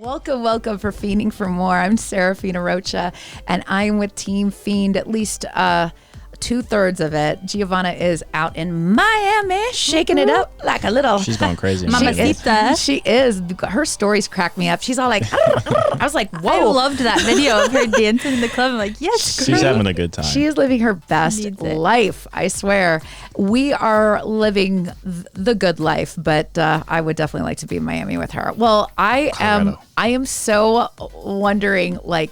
Welcome for Phiending for More. I'm Serafina Rocha, and I'm with Team Phiend, at least 2/3 of it. Giovanna is out in Miami, shaking it up like a little... She's going crazy. Mamacita. She is. Her stories crack me up. She's all like... I was like, whoa. I loved that video of her dancing in the club. I'm like, yes, She's having a good time. She is living her best life, I swear. We are living the good life, but I would definitely like to be in Miami with her. Well, I am so wondering, like...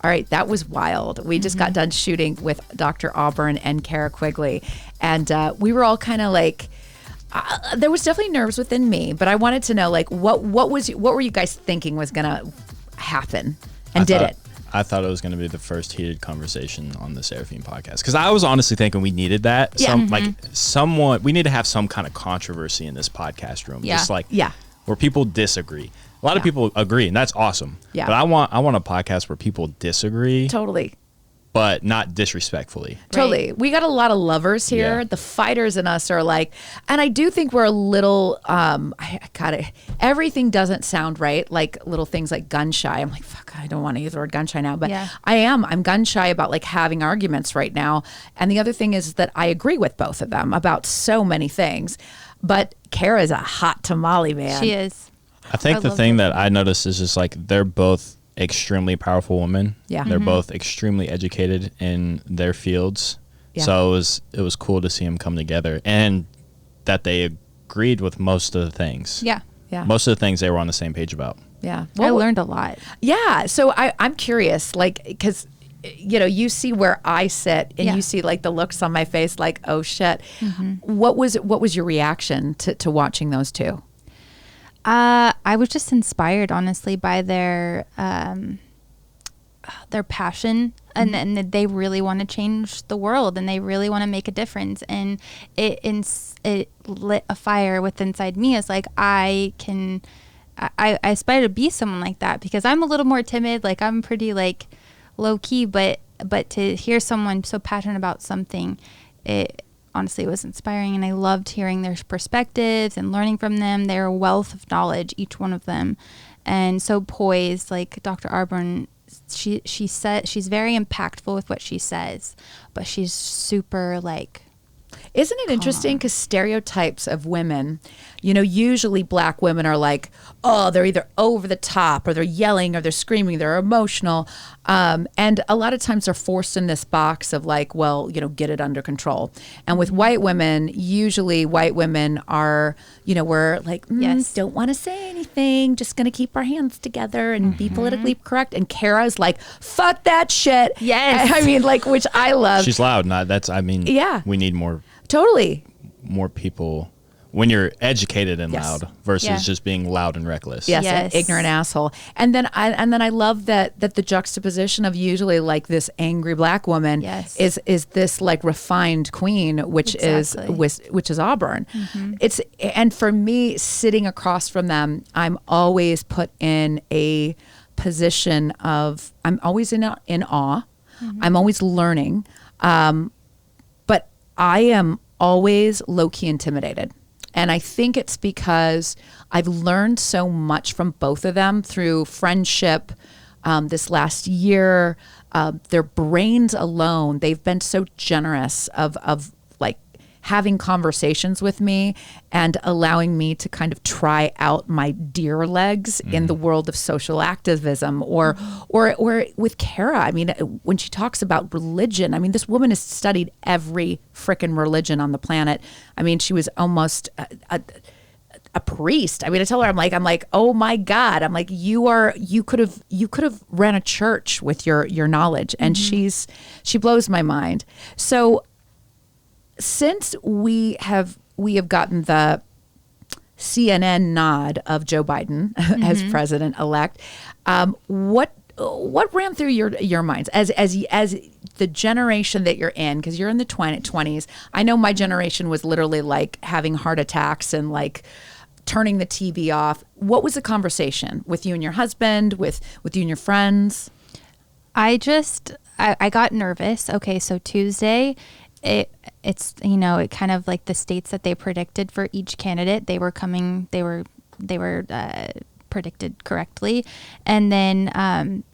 All right, that was wild. We just got done shooting with Dr. Auburn and Cara Quigley, and we were all kind of like, there was definitely nerves within me, but I wanted to know, like, what were you guys thinking was gonna happen, and did it? I thought it was going to be the first heated conversation on the Seraphine podcast, because I was honestly thinking we needed that. Yeah. We need to have some kind of controversy in this podcast room, just like where people disagree. A lot of people agree, and that's awesome. Yeah. But I want a podcast where people disagree. Totally. But not disrespectfully. Totally. Right. We got a lot of lovers here. Yeah. The fighters in us are like, and I do think we're a little, everything doesn't sound right. Like little things like gun shy. I'm like, fuck, I don't want to use the word gun shy now. But I'm gun shy about like having arguments right now. And the other thing is that I agree with both of them about so many things. But Cara's a hot tamale, man. She is. I think the thing that I noticed is just like they're both extremely powerful women. Yeah. They're both extremely educated in their fields. Yeah. So it was cool to see them come together, and that they agreed with most of the things. Yeah. Yeah. Most of the things they were on the same page about. Yeah. Well, I learned a lot. Yeah. So I'm curious, like, because you see where I sit, and you see like the looks on my face, like, oh shit. What was your reaction to watching those two? I was just inspired, honestly, by their passion, and they really want to change the world, and they really want to make a difference. And it lit a fire within inside me. It's like I aspire to be someone like that, because I'm a little more timid. Like I'm pretty like low key, but to hear someone so passionate about something, honestly, it was inspiring, and I loved hearing their perspectives and learning from them. They're a wealth of knowledge, each one of them, and so poised. Like Dr. Auburn, she said she's very impactful with what she says, but she's super like. Isn't it interesting? Because stereotypes of women, usually black women are like, oh, they're either over the top, or they're yelling, or they're screaming, they're emotional. And a lot of times they're forced in this box of like, well, get it under control. And with white women, usually white women are, we're like, don't want to say anything, just going to keep our hands together and be politically correct. And Cara's like, fuck that shit. Yes. I mean, like, which I love. She's loud. We need more. Totally. More people when you're educated and loud versus just being loud and reckless. Yes. An ignorant asshole. And then I love that the juxtaposition of usually like this angry black woman is this like refined queen, which is Auburn. And for me, sitting across from them, I'm always put in a position of, I'm always in awe. I'm always learning. But I am always low-key intimidated. And I think it's because I've learned so much from both of them through friendship this last year. Their brains alone, they've been so generous of like having conversations with me and allowing me to kind of try out my deer legs in the world of social activism or with Cara. I mean, when she talks about religion, I mean, this woman has studied every frickin' religion on the planet. I mean, she was almost a priest. I mean, I tell her, I'm like, oh my God. I'm like, you could have ran a church with your knowledge. And she blows my mind. So since we have gotten the CNN nod of Joe Biden as president-elect, what ran through your minds as the generation that you're in? Because you're in the 20s. I know my generation was literally like having heart attacks and like turning the TV off. What was the conversation with you and your husband, with you and your friends? I got nervous. Okay, so Tuesday, it's it kind of like the states that they predicted for each candidate. They were predicted correctly. And then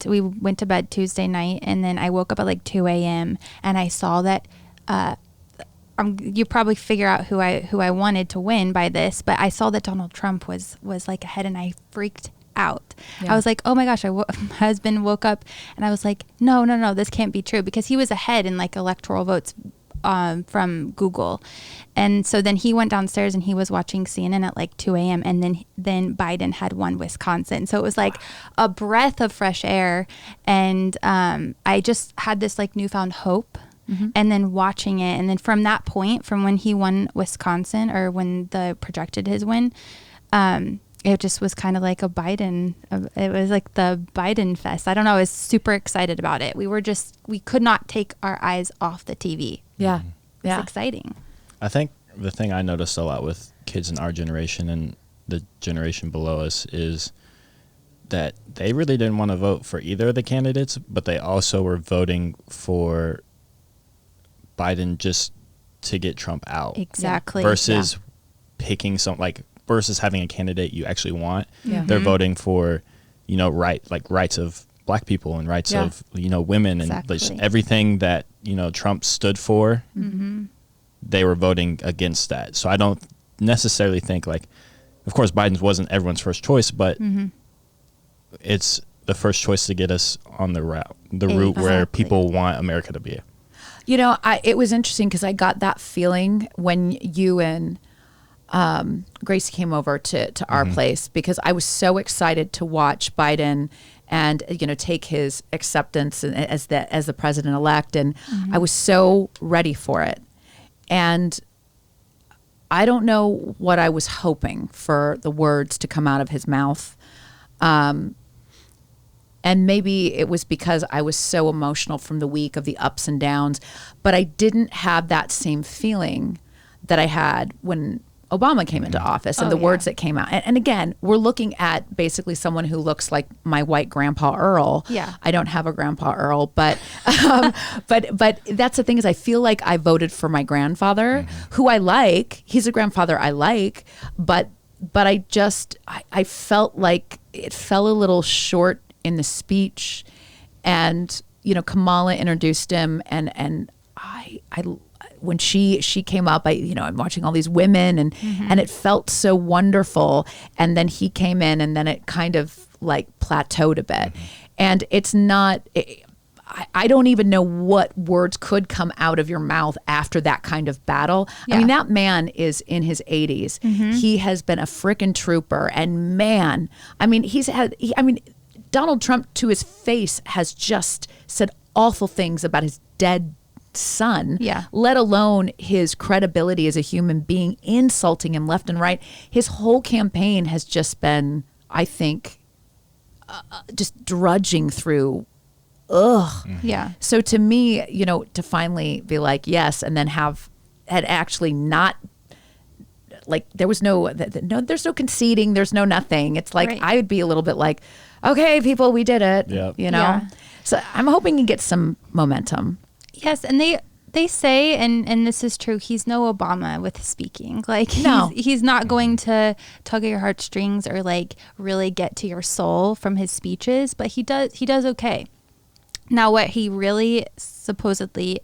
we went to bed Tuesday night, and then I woke up at like 2 a.m. and I saw that you probably figure out who I wanted to win by this, but I saw that Donald Trump was like ahead, and I freaked out. Yeah. I was like, oh my gosh, my husband woke up and I was like, no, this can't be true, because he was ahead in like electoral votes from Google. And so then he went downstairs and he was watching CNN at like 2 a.m. and then Biden had won Wisconsin. So it was like a breath of fresh air. And I just had this like newfound hope. Mm-hmm. And then watching it, and then from that point, from when he won Wisconsin, or when the projected his win, it just was kind of like it was like the Biden fest. I don't know. I was super excited about it. We could not take our eyes off the TV. Yeah. It's exciting. I think the thing I noticed a lot with kids in our generation and the generation below us is that they really didn't want to vote for either of the candidates, but they also were voting for Biden just to get Trump out. Exactly. Versus picking versus having a candidate you actually want. Yeah. They're voting for, rights of black people and rights of, women, and just everything that, Trump stood for. Mm-hmm. They were voting against that. So I don't necessarily think of course Biden's wasn't everyone's first choice, but it's the first choice to get us on the route where people want America to be. It was interesting because I got that feeling when you and Gracie came over to our place, because I was so excited to watch Biden and take his acceptance as the president-elect, and I was so ready for it. And I don't know what I was hoping for the words to come out of his mouth. And maybe it was because I was so emotional from the week of the ups and downs, but I didn't have that same feeling that I had when Obama came into office and the words that came out. And again, we're looking at basically someone who looks like my white grandpa Earl. Yeah. I don't have a grandpa Earl, but that's the thing, is I feel like I voted for my grandfather, who I like. He's a grandfather I like, but I felt like it fell a little short in the speech. And Kamala introduced him, and I when she came up, I'm watching all these women, and it felt so wonderful. And then he came in, and then it kind of like plateaued a bit. And it's not, I don't even know what words could come out of your mouth after that kind of battle. Yeah. I mean, that man is in his 80s. He has been a frickin' trooper, and man, Donald Trump, to his face, has just said awful things about his dead son, let alone his credibility as a human being, insulting him left and right. His whole campaign has just been, I think, just drudging through. Yeah. So to me, to finally be like, yes, and then had actually not, like, there's no conceding, there's no nothing. It's like, I would be a little bit like, okay, people, we did it. Yep. Yeah. So I'm hoping he gets some momentum. Yes, and they say, and this is true, he's no Obama with speaking. Like, he's not going to tug at your heartstrings or like really get to your soul from his speeches, but he does okay. Now, what he really supposedly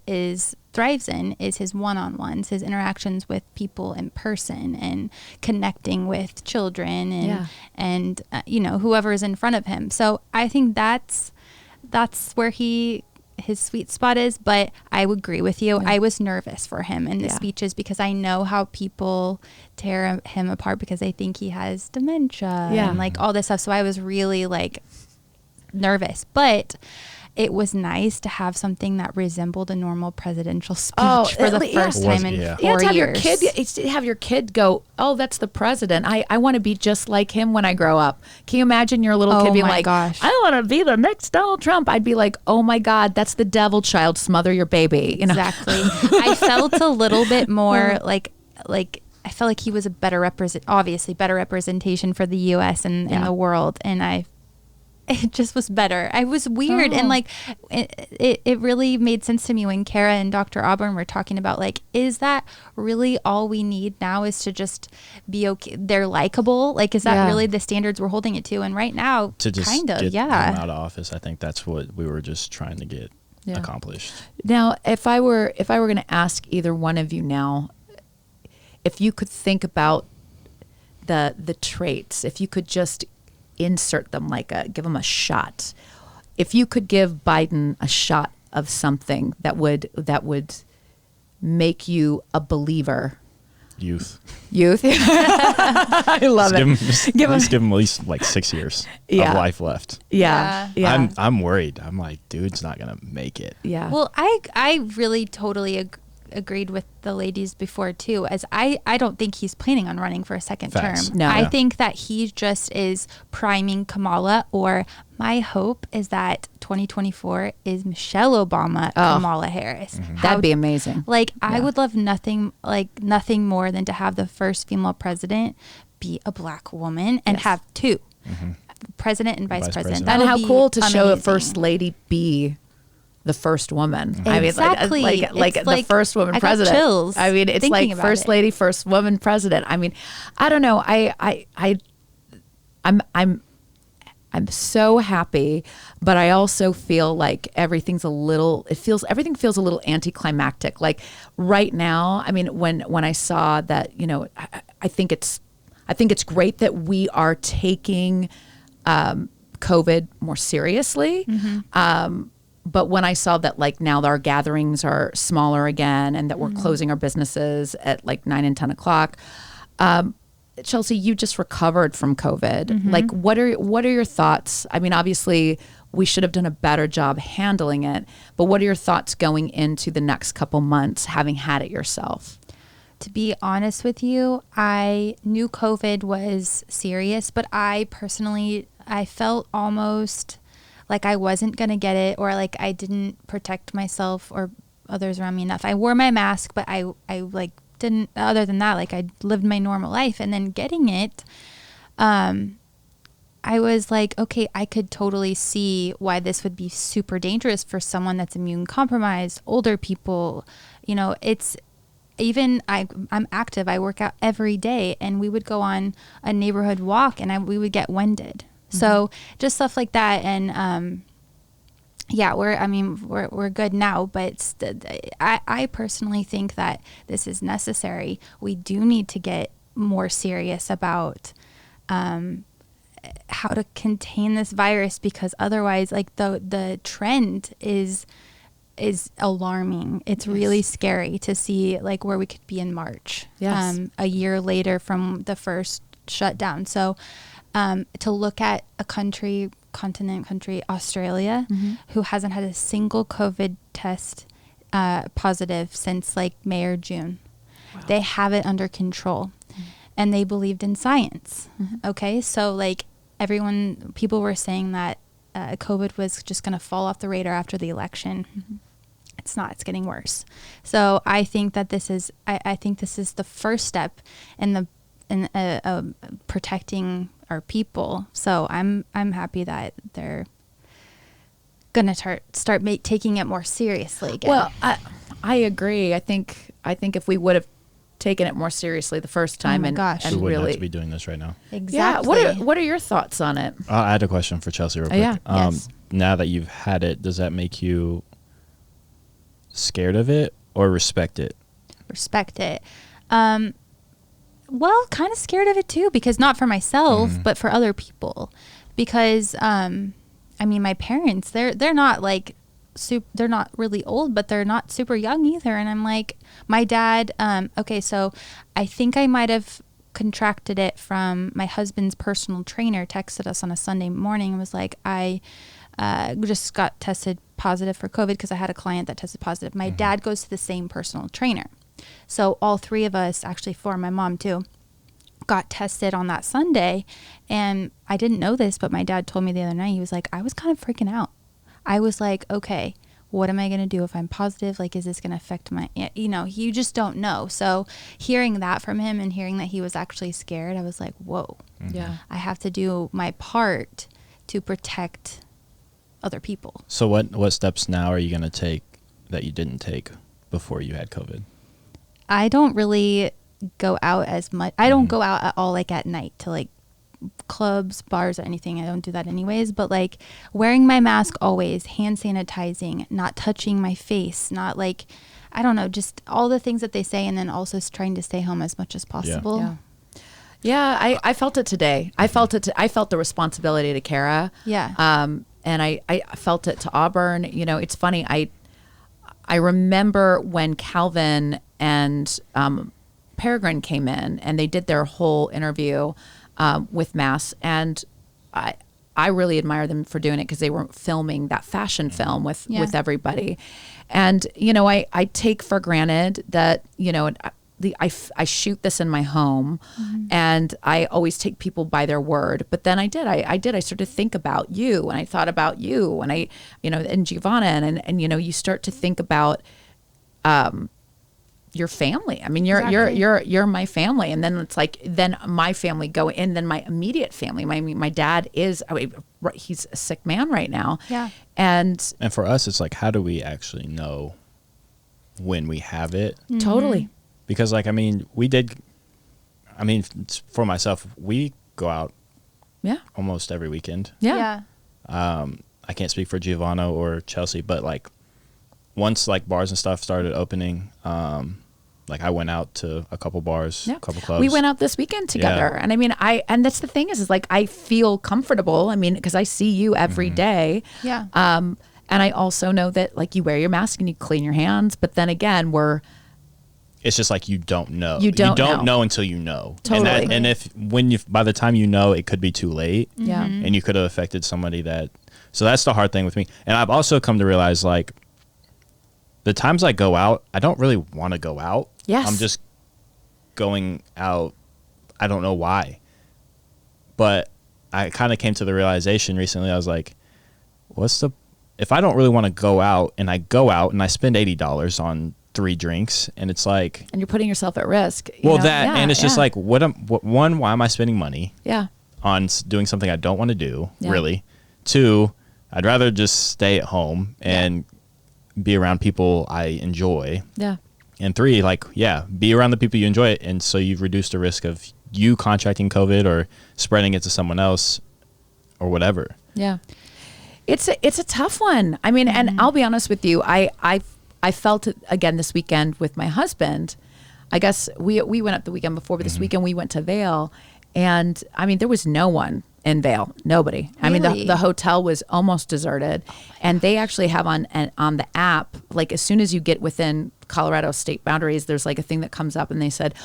thrives in is his one-on-ones, his interactions with people in person, and connecting with children and whoever is in front of him. So I think that's where his sweet spot is. But I would agree with you. I was nervous for him in the speeches, because I know how people tear him apart because they think he has dementia and like all this stuff. So I was really like nervous, but it was nice to have something that resembled a normal presidential speech for the first time in 4 years. Have your kid go, oh, that's the president. I want to be just like him when I grow up. Can you imagine your little kid being like, gosh, I want to be the next Donald Trump? I'd be like, oh my God, that's the devil child. Smother your baby. Exactly. I felt a little bit more like I felt like he was a better representation for the U.S. and the world. And it just was better. I was weird. And like, it really made sense to me when Cara and Dr. Auburn were talking about like, is that really all we need now, is to just be okay? They're likable. Like, is that really the standards we're holding it to? And right now, to just kind of, get them out of office, I think that's what we were just trying to get accomplished. Now, if I were going to ask either one of you now, if you could think about the traits, if you could just insert them, give them a shot. If you could give Biden a shot of something that would make you a believer. Youth. I love it. Give him at least like 6 years of life left. Yeah. I'm worried. I'm like, dude's not gonna make it. Yeah. Well, I really totally agreed with the ladies before too, as I don't think he's planning on running for a second term. No. I think that he just is priming Kamala, or my hope is that 2024 is Michelle Obama, Kamala Harris. Mm-hmm. That'd be amazing. I would love nothing more than to have the first female president be a black woman and have two, president and vice president. And how cool to show a first lady be the first woman. Exactly. I mean, like the first woman president. Chills. I mean, it's like first lady, first woman president. I mean, I don't know. I'm so happy, but I also feel like everything feels a little anticlimactic. Like right now, I mean, when I saw that, I think it's great that we are taking COVID more seriously. But when I saw that, like, now our gatherings are smaller again, and that we're closing our businesses at like 9 and 10 o'clock, Chelsey, you just recovered from COVID. Like, what are your thoughts? I mean, obviously, we should have done a better job handling it, but what are your thoughts going into the next couple months, having had it yourself? To be honest with you, I knew COVID was serious, but I felt almost like I wasn't going to get it, or like I didn't protect myself or others around me enough. I wore my mask, but I like didn't, other than that, like I lived my normal life. And then getting it, I was like, okay, I could totally see why this would be super dangerous for someone that's immune compromised, older people. It's even, I'm active. I work out every day, and we would go on a neighborhood walk, and we would get winded. So just stuff like that. And, we're good now, but I personally think that this is necessary. We do need to get more serious about, how to contain this virus, because otherwise, like, the trend is alarming. It's really scary to see like where we could be in March, a year later from the first shutdown. So, to look at a country, Australia, who hasn't had a single COVID test positive since like May or June. Wow. They have it under control, and they believed in science. Okay, so like people were saying that COVID was just going to fall off the radar after the election. It's not. It's getting worse. So I think that this is the first step in protecting our people. So I'm happy that they're gonna start taking it more seriously again. Well, I agree. I think if we would have taken it more seriously the first time, we wouldn't have to be doing this right now. Exactly. Yeah. What are your thoughts on it? I had a question for Chelsey real quick. Yes. Now that you've had it, does that make you scared of it or respect it? Respect it. Well, kind of scared of it too, because not for myself, but for other people. Because, my parents, they're not like, they're not really old, but they're not super young either. And I'm like, my dad, so I think I might have contracted it from my husband's personal trainer. Texted us on a Sunday morning and was like, I just got tested positive for COVID because I had a client that tested positive. My dad goes to the same personal trainer. So all three of us, actually four, my mom too, got tested on that Sunday. And I didn't know this, but my dad told me the other night, he was like, I was kind of freaking out. I was like, okay, what am I going to do if I'm positive? Like, is this going to affect my, you just don't know. So hearing that from him and hearing that he was actually scared, I was like, whoa, I have to do my part to protect other people. So what steps now are you going to take that you didn't take before you had COVID? I don't really go out as much. I don't go out at all, like at night to like clubs, bars, or anything. I don't do that anyways. But like wearing my mask always, hand sanitizing, not touching my face, not like, I don't know, just all the things that they say, and then also trying to stay home as much as possible. Yeah, I felt it today. I felt the responsibility to Cara. Yeah. And I felt it to Auburn. You know, it's funny. I remember when Calvin and Peregrine came in and they did their whole interview with Mass, and I really admire them for doing it because they were filming that fashion film with everybody. And, you know, I take for granted that, you know, I shoot this in my home, and I always take people by their word. But then I started to think about you, and I thought about you, and and Giovanna, and you know, you start to think about your family. I mean, you're my family. And then it's like, then my family go in, then my immediate family, my dad is, he's a sick man right now. Yeah. And for us, it's like, how do we actually know when we have it? Totally. Because like, for myself, we go out almost every weekend. Yeah. I can't speak for Giovanna or Chelsey, but like once like bars and stuff started opening, like I went out to a couple bars, a couple clubs. We went out this weekend together. And I mean, and that's the thing is like, I feel comfortable. I mean, because I see you every day. Yeah. And I also know that like you wear your mask and you clean your hands, but then again, it's just like you don't know. You don't know until you know. Totally. And by the time you know, it could be too late. Yeah. And you could have affected somebody so that's the hard thing with me. And I've also come to realize like the times I go out, I don't really want to go out. Yes. I'm just going out. I don't know why. But I kind of came to the realization recently. I was like, if I don't really want to go out and I go out and I spend $80 on 3 drinks, and it's like, and you're putting yourself at risk. And it's just like, one, why am I spending money? Yeah. On doing something I don't want to do? Yeah. Really. 2, I'd rather just stay at home and be around people I enjoy. Yeah. And 3, like, be around the people you enjoy, and so you've reduced the risk of you contracting COVID or spreading it to someone else or whatever. Yeah. It's a tough one. I mean, and I'll be honest with you, I felt it again this weekend with my husband. I guess we went up the weekend before, but this weekend we went to Vail, and I mean, there was no one in Vail, nobody. Really? I mean, the hotel was almost deserted, and they actually have on the app, like as soon as you get within Colorado state boundaries, there's like a thing that comes up, and they said,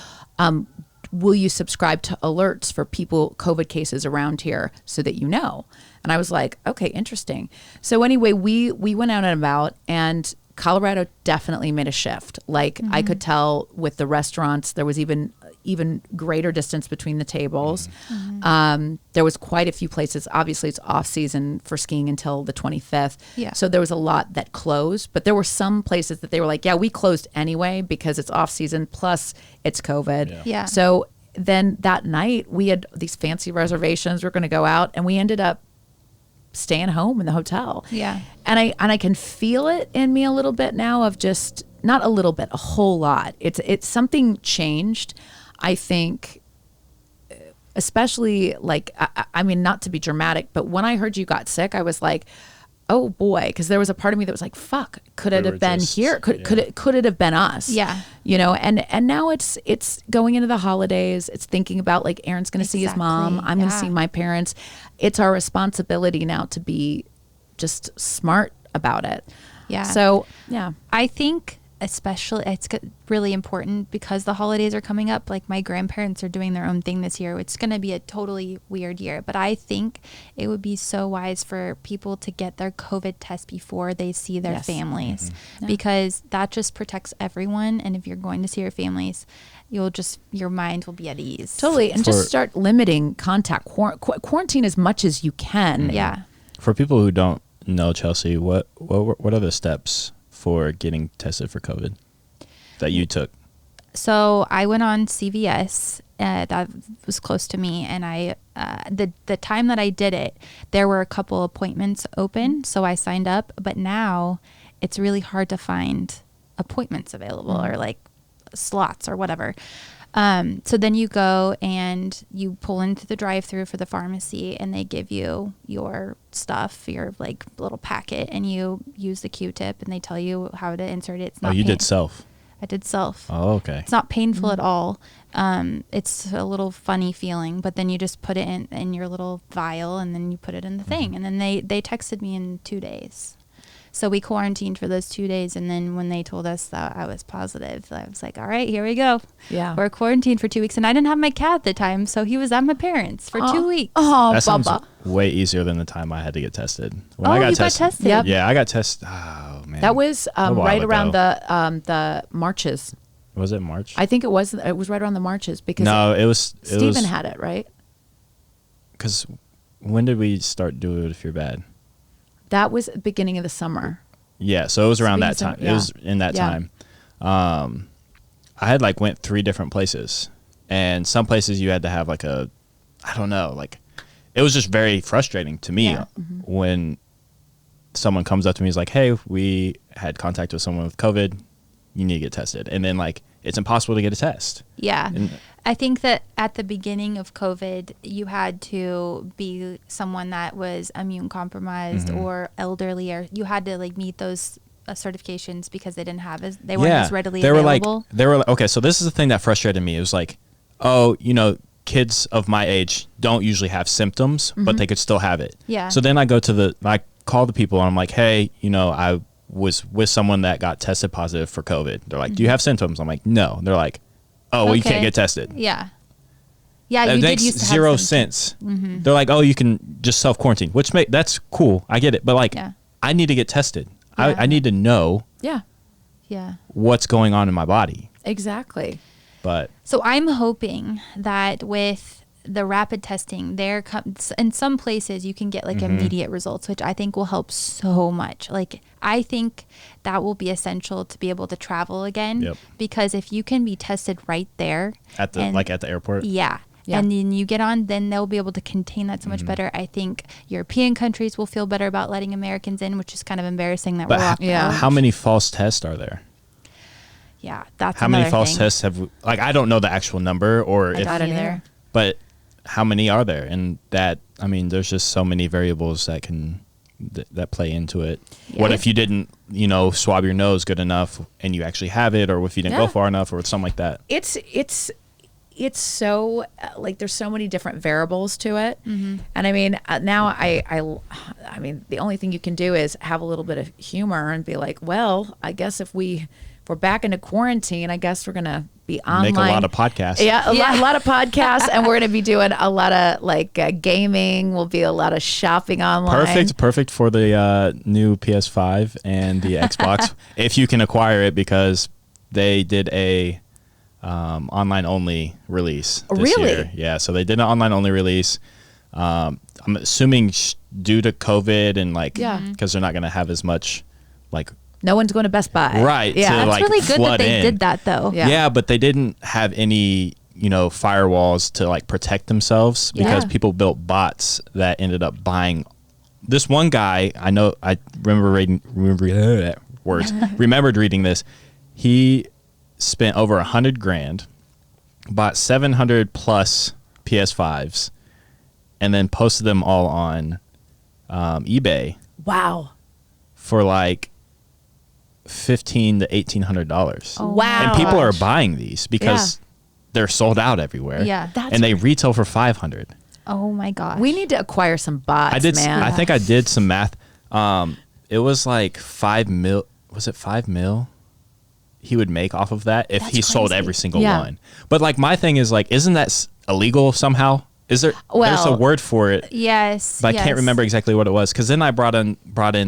will you subscribe to alerts for COVID cases around here so that you know? And I was like, okay, interesting. So anyway, we went out and about, and Colorado definitely made a shift. Like I could tell with the restaurants, there was even greater distance between the tables. There was quite a few places. Obviously, it's off season for skiing until the 25th. Yeah. So there was a lot that closed, but there were some places that they were like, yeah, we closed anyway because it's off season. Plus it's COVID. Yeah. So then that night we had these fancy reservations. We're going to go out, and we ended up staying home in the hotel. Yeah. And I can feel it in me a little bit now of just, not a little bit, a whole lot. It's something changed. I think, especially like, I mean, not to be dramatic, but when I heard you got sick, I was like, oh boy, because there was a part of me that was like, fuck, could it have been here? Could it have been us? Yeah. You know, and now it's going into the holidays. It's thinking about like Aaron's going to see his mom. I'm going to see my parents. It's our responsibility now to be just smart about it. Yeah. So, yeah. I think especially it's really important because the holidays are coming up. Like my grandparents are doing their own thing this year. It's going to be a totally weird year, but I think it would be so wise for people to get their COVID test before they see their families because that just protects everyone. And if you're going to see your families, your mind will be at ease. Totally. And just start limiting contact, quarantine as much as you can. Yeah. For people who don't know, Chelsey, what are the steps for getting tested for COVID that you took? So I went on CVS. That was close to me, and I the time that I did it, there were a couple appointments open, so I signed up. But now it's really hard to find appointments available or like slots or whatever. So then you go and you pull into the drive-thru for the pharmacy, and they give you your stuff, your like little packet, and you use the Q-tip, and they tell you how to insert it. It's not you did self. I did self. Oh, okay. It's not painful at all. It's a little funny feeling, but then you just put it in your little vial, and then you put it in the thing. And then they texted me in 2 days. So we quarantined for those 2 days. And then when they told us that I was positive, I was like, all right, here we go. Yeah. We're quarantined for 2 weeks. And I didn't have my cat at the time. So he was at my parents' for 2 weeks. Oh, that sounds way easier than the time I had to get tested. When I got tested? Yep. Yeah, I got tested. Oh, man. That was right around the marches. Was it March? I think it was. It was right around the marches because it was Stephen had it, right? Because when did we start doing it if you're bad? That was the beginning of the summer. Yeah, so it was around that time. Yeah. It was in that time. I had like went 3 different places, and some places you had to have like I don't know, like it was just very frustrating to me when someone comes up to me and is like, hey, we had contact with someone with COVID, you need to get tested. And then like, it's impossible to get a test. Yeah. And I think that at the beginning of COVID, you had to be someone that was immune compromised or elderly, or you had to like meet those certifications because they didn't have they weren't as readily available. They were like, okay, so this is the thing that frustrated me. It was like, oh, kids of my age don't usually have symptoms, but they could still have it. Yeah. So then I call the people and I'm like, hey, I was with someone that got tested positive for COVID. They're like, do you have symptoms? I'm like, no. They're like, oh, well, you can't get tested. Yeah. Yeah, that makes zero sense. They're like, oh, you can just self-quarantine, which that's cool. I get it. But like, I need to get tested. Yeah. I need to know what's going on in my body. Exactly. But so I'm hoping that with the rapid testing, there comes in some places you can get like immediate results, which I think will help so much. Like I think that will be essential to be able to travel again, because if you can be tested right there at the airport, and then you get on, then they'll be able to contain that so much better. I think European countries will feel better about letting Americans in, which is kind of embarrassing that we're locked down. How many false tests are there? Yeah, that's how many false tests have I don't know the actual number or I got in there, but how many are there? And that, I mean, there's just so many variables that can that play into it. Yeah. What if you didn't, swab your nose good enough and you actually have it, or if you didn't go far enough, or something like that? It's so like there's so many different variables to it, and I mean now I mean the only thing you can do is have a little bit of humor and be like, well, I guess if we're back into quarantine, I guess we're gonna be online. Make a lot of podcasts. Yeah, a lot of podcasts, and we're gonna be doing a lot of like gaming. Will be a lot of shopping online. Perfect for the new PS5 and the Xbox if you can acquire it, because they did a online only release this year. Yeah, so they did an online only release. I'm assuming due to COVID and because they're not gonna have as much no one's going to Best Buy. Right. Yeah. That's really good that they did that, though. Yeah, but they didn't have any, firewalls to protect themselves, because people built bots that ended up buying. This one guy, I remembered reading this. He spent over $100,000, bought 700 plus PS5s, and then posted them all on eBay. Wow. For $1,500 to $1,800. Oh, wow. And people are buying these because they're sold out everywhere. Yeah. And they retail for $500. Oh my gosh. We need to acquire some bots, man. I think I did some math. It was like $5 million. Was it $5 million he would make off of that if he sold every single one? But my thing is isn't that illegal somehow? Is there? There's a word for it. Yes. But I can't remember exactly what it was, because then I brought in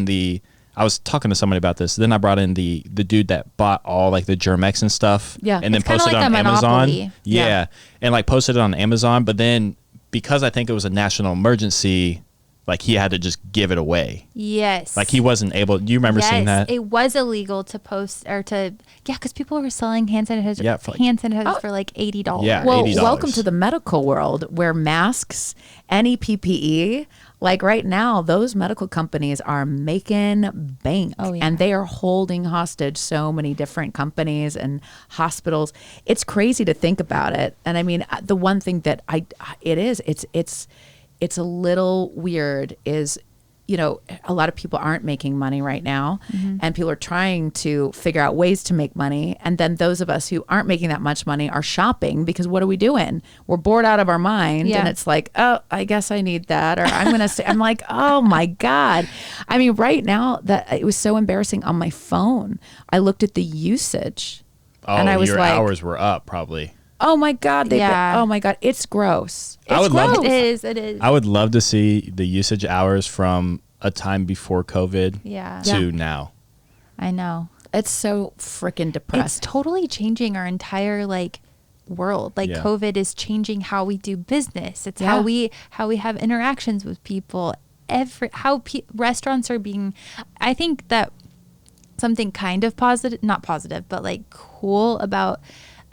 the. I was talking to somebody about this. Then I brought in the dude that bought all the Germex and stuff. Yeah. And then posted it on Amazon. Yeah. And posted it on Amazon. But then because I think it was a national emergency, Like he had to just give it away. Yes. Like he wasn't able. Do you remember seeing that? It was illegal to post or to, because people were selling hand sanitizer for like $80. Yeah, well, $80. Welcome to the medical world where masks, any PPE, like right now, those medical companies are making bank. Oh, yeah. And they are holding hostage so many different companies and hospitals. It's crazy to think about it. And I mean, the one thing that it's a little weird is, you know, a lot of people aren't making money right now, and people are trying to figure out ways to make money. And then those of us who aren't making that much money are shopping because what are we doing? We're bored out of our mind. And it's like, oh, I guess I need that. Or I'm going to I'm like, oh my God. I mean, right now that it was so embarrassing on my phone. I looked at the usage and I was your like, hours were up probably. Oh my God. Oh my God. It's gross. It's gross. It is. I would love to see the usage hours from a time before COVID to now. I know. It's so freaking depressing. It's totally changing our entire world. COVID is changing how we do business. It's how we have interactions with people. Restaurants are being, I think that something kind of positive, not positive, but cool about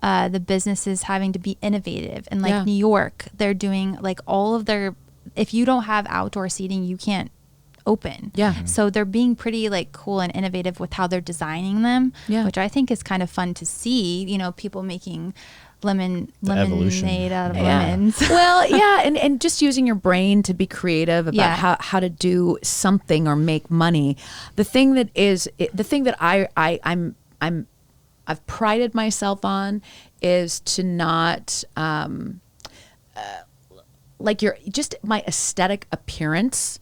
the businesses having to be innovative. And New York, they're doing all of their, if you don't have outdoor seating, you can't open. So they're being pretty cool and innovative with how they're designing them, which I think is kind of fun to see. You know, people making lemonade out of lemons. Well, and just using your brain to be creative about how to do something or make money. The thing that I've prided myself on is to not just my aesthetic appearance.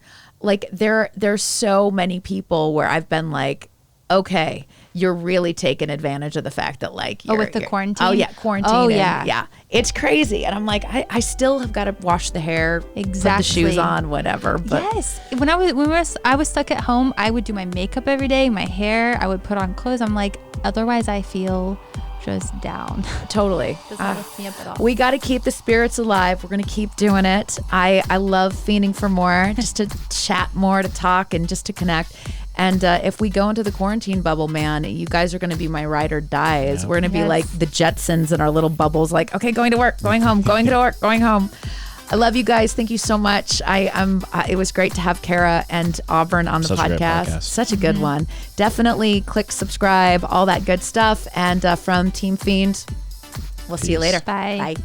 There's so many people where I've been like, okay, you're really taking advantage of the fact that with the quarantine. Oh yeah, quarantine. Oh yeah, it's crazy. And I'm like, I still have got to wash the hair, put the shoes on, whatever. But yes, when I was stuck at home, I would do my makeup every day, my hair. I would put on clothes. I'm like, otherwise I feel just down. Totally. Doesn't lift me up at all. We got to keep the spirits alive. We're going to keep doing it. I love Phiending for more, just to chat more, to talk, and just to connect. And if we go into the quarantine bubble, man, you guys are going to be my ride or dies. We're going to be like the Jetsons in our little bubbles, okay, going to work, going home, going to work, going home. I love you guys. Thank you so much. It was great to have Cara and Auburn on the podcast. Such a good one. Definitely click subscribe, all that good stuff. And from Team Phiend, we'll see you later. Bye. Bye.